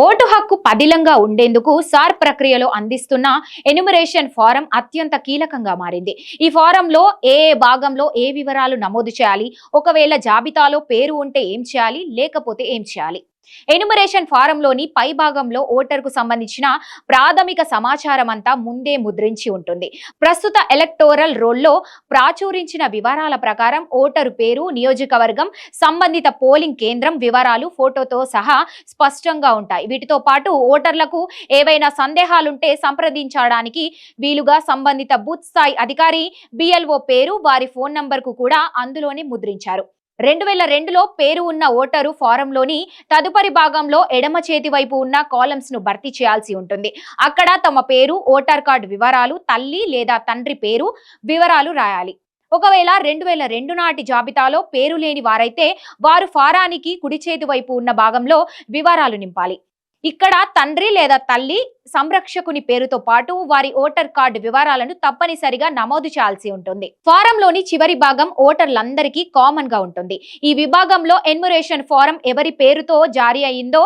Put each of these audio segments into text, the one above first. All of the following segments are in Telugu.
ఓటు హక్కు పదిలంగా ఉండేందుకు సార్ ప్రక్రియలో అందిస్తున్న ఎన్యుమరేషన్ ఫారం అత్యంత కీలకంగా మారింది. ఈ ఫారంలో ఏ భాగంలో ఏ వివరాలు నమోదు చేయాలి, ఒకవేళ జాబితాలో పేరు ఉంటే ఏం చేయాలి, లేకపోతే ఏం చేయాలి. ఎన్యుమరేషన్ ఫారంలోని పై భాగంలో ఓటర్కు సంబంధించిన ప్రాథమిక సమాచారం అంతా ముందే ముద్రించి ఉంటుంది. ప్రస్తుత ఎలక్టోరల్ రోల్లో ప్రాచురించిన వివరాల ప్రకారం ఓటరు పేరు, నియోజకవర్గం, సంబంధిత పోలింగ్ కేంద్రం వివరాలు ఫోటోతో సహా స్పష్టంగా ఉంటాయి. వీటితో పాటు ఓటర్లకు ఏవైనా సందేహాలుంటే సంప్రదించడానికి వీలుగా సంబంధిత బూత్ స్థాయి అధికారి, బిఎల్ఓ పేరు, వారి ఫోన్ నంబర్కు కూడా అందులోనే ముద్రించారు. 2002లో పేరు ఉన్న ఓటరు ఫారంలోని తదుపరి భాగంలో ఎడమ చేతి వైపు ఉన్న కాలమ్స్ ను భర్తీ చేయాల్సి ఉంటుంది. అక్కడ తమ పేరు, ఓటర్ కార్డు వివరాలు, తల్లి లేదా తండ్రి పేరు వివరాలు రాయాలి. ఒకవేళ 2002 నాటి జాబితాలో పేరు లేని వారైతే వారు ఫారానికి కుడి చేతి వైపు ఉన్న భాగంలో వివరాలు నింపాలి. ఇక్కడ తండ్రి లేదా తల్లి సంరక్షకుని పేరుతో పాటు వారి ఓటర్ కార్డు వివరాలను తప్పనిసరిగా నమోదు చేయాల్సి ఉంటుంది. ఫారంలోని చివరి భాగం ఓటర్లందరికీ కామన్ గా ఉంటుంది. ఈ విభాగంలో ఎన్యుమరేషన్ ఫారం ఎవరి పేరుతో జారీ అయిందో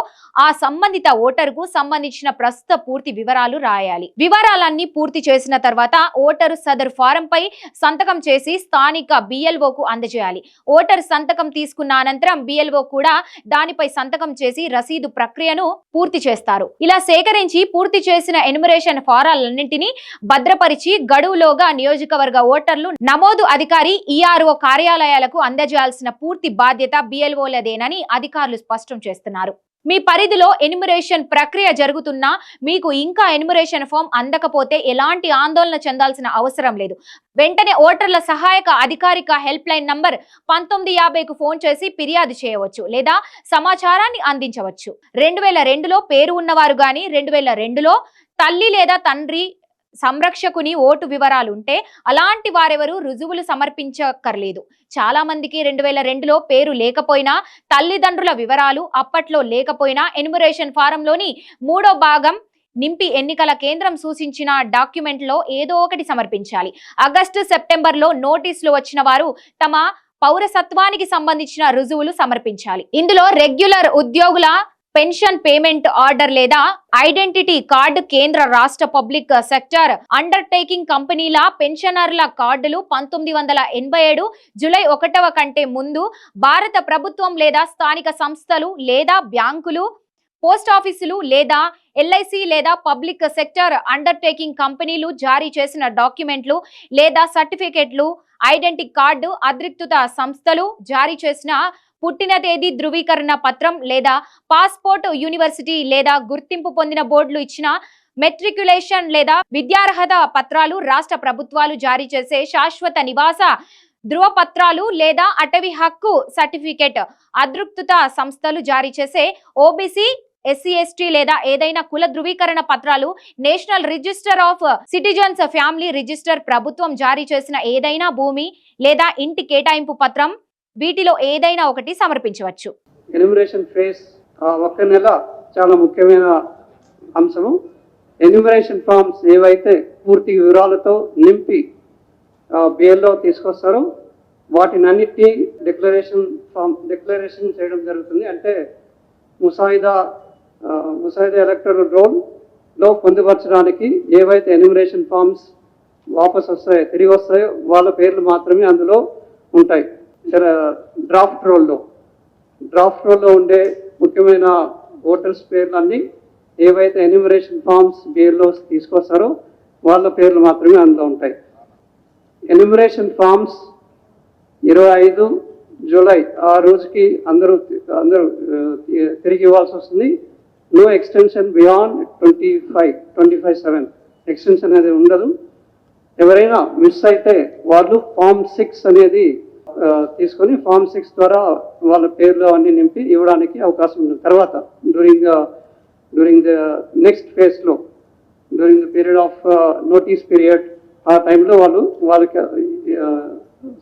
ఆ సంబంధిత ఓటరుకు సంబంధించిన ప్రస్తుత పూర్తి వివరాలు రాయాలి. వివరాలన్నీ పూర్తి చేసిన తర్వాత ఓటరు సదరు ఫారం పై సంతకం చేసి స్థానిక బిఎల్ఓకు అందజేయాలి. ఓటరు సంతకం తీసుకున్న అనంతరం బిఎల్ఓ కూడా దానిపై సంతకం చేసి రసీదు ప్రక్రియను పూర్తి చేస్తారు. ఇలా సేకరించి పూర్తి చేసిన ఎన్యుమరేషన్ ఫారాలన్నింటినీ భద్రపరిచి గడువులోగా నియోజకవర్గ ఓటర్లు నమోదు అధికారి, ఈఆర్ఓ కార్యాలయాలకు అందజేయాల్సిన పూర్తి బాధ్యత బిఎల్ఓలదేనని అధికారులు స్పష్టం చేస్తున్నారు. మీ పరిధిలో ఎన్యుమరేషన్ ప్రక్రియ జరుగుతున్నా మీకు ఇంకా ఎన్యుమరేషన్ ఫామ్ అందకపోతే ఎలాంటి ఆందోళన చెందాల్సిన అవసరం లేదు. వెంటనే ఓటర్ల సహాయక అధికారిక హెల్ప్ లైన్ నంబర్ 1950కు ఫోన్ చేసి ఫిర్యాదు చేయవచ్చు లేదా సమాచారాన్ని అందించవచ్చు. 2002లో పేరు ఉన్నవారు గాని 2002లో తల్లి లేదా తండ్రి సంరక్షకుని ఓటు వివరాలు ఉంటే అలాంటి వారెవరు రుజువులు సమర్పించక్కర్లేదు. చాలా మందికి 2002లో పేరు లేకపోయినా, తల్లిదండ్రుల వివరాలు అప్పట్లో లేకపోయినా ఎన్యుమరేషన్ ఫారంలోని 3వ భాగం నింపి ఎన్నికల కేంద్రం సూచించిన డాక్యుమెంట్లో ఏదో ఒకటి సమర్పించాలి. ఆగస్టు, సెప్టెంబర్లో నోటీసులు వచ్చిన వారు తమ పౌరసత్వానికి సంబంధించిన రుజువులు సమర్పించాలి. ఇందులో రెగ్యులర్ ఉద్యోగుల పెన్షన్ పేమెంట్ ఆర్డర్ లేదా ఐడెంటిటీ కార్డు, కేంద్ర రాష్ట్ర పబ్లిక్ సెక్టర్ అండర్టేకింగ్ కంపెనీల పెన్షనర్ల కార్డులు 1987 జూలై 1వ కంటే ముందు భారత ప్రభుత్వం లేదా స్థానిక సంస్థలు లేదా బ్యాంకులు, పోస్ట్ ఆఫీసులు లేదా ఎల్ఐసి లేదా పబ్లిక్ సెక్టర్ అండర్టేకింగ్ కంపెనీలు జారీ చేసిన డాక్యుమెంట్లు లేదా సర్టిఫికెట్లు, ఐడెంటిటీ కార్డు, అధికృత సంస్థలు జారీ చేసిన పుట్టిన తేదీ ధృవీకరణ పత్రం లేదా పాస్పోర్ట్, యూనివర్సిటీ లేదా గుర్తింపు పొందిన బోర్డులు ఇచ్చిన మెట్రిక్యులేషన్ లేదా విద్యార్హత పత్రాలు, రాష్ట్ర ప్రభుత్వాలు జారీ చేసే శాశ్వత నివాస ధృవపత్రాలు లేదా అటవీ హక్కు సర్టిఫికెట్, అధికృత సంస్థలు జారీ చేసే ఓబీసీ, ఎస్సీ, ఎస్టీ లేదా ఏదైనా కుల ధృవీకరణ పత్రాలు, national register of citizens, family register, ప్రభుత్వం జారీ చేసిన ఏదైనా భూమి లేదా ఇంటి కేటాయింపు పత్రం, వీటిలో ఏదైనా ఒకటి సమర్పించవచ్చు. ఎన్యుమరేషన్ ఫేజ్ ఒక నెల చాలా ముఖ్యమైన అంశము. ఎన్యుమరేషన్ ఫామ్స్ ఏవైతే పూర్తి వివరాలతో నింపి బిఎల్ఓ తీసుకొస్తారో వాటినన్నిటినీ డిక్లరేషన్ చేయడం జరుగుతుంది. అంటే ముసాయిదా ఎలక్టరల్ రోల్లో పొందుపరచడానికి ఏవైతే ఎన్యుమరేషన్ ఫామ్స్ వాపస్ వస్తాయో, తిరిగి వస్తాయో వాళ్ళ పేర్లు మాత్రమే అందులో ఉంటాయి. డ్రాఫ్ట్ రోల్లో ఉండే ముఖ్యమైన ఓటర్స్ పేర్లన్నీ ఏవైతే ఎన్యుమరేషన్ ఫామ్స్ బిఎల్ఓ తీసుకొస్తారో వాళ్ళ పేర్లు మాత్రమే అందులో ఉంటాయి. ఎన్యుమరేషన్ ఫామ్స్ 25 జూలై ఆ రోజుకి అందరూ తిరిగి ఇవ్వాల్సి వస్తుంది. నో ఎక్స్టెన్షన్ బియాండ్ 25/7 ఎక్స్టెన్షన్ అనేది ఉండదు. ఎవరైనా మిస్ అయితే వాళ్ళు ఫామ్ 6 అనేది తీసుకొని ఫామ్ 6 ద్వారా వాళ్ళ పేర్లు అన్ని నింపి ఇవ్వడానికి అవకాశం ఉంది. తర్వాత డ్యూరింగ్ ద నెక్స్ట్ ఫేజ్లో during the period of notice period ఆ టైంలో వాళ్ళకి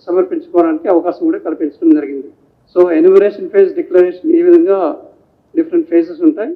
సమర్పించుకోవడానికి అవకాశం కూడా కల్పించడం జరిగింది. సో ఎన్యుమరేషన్ ఫేజ్, డిక్లరేషన్ ఈ విధంగా డిఫరెంట్ ఫేజెస్ ఉంటాయి.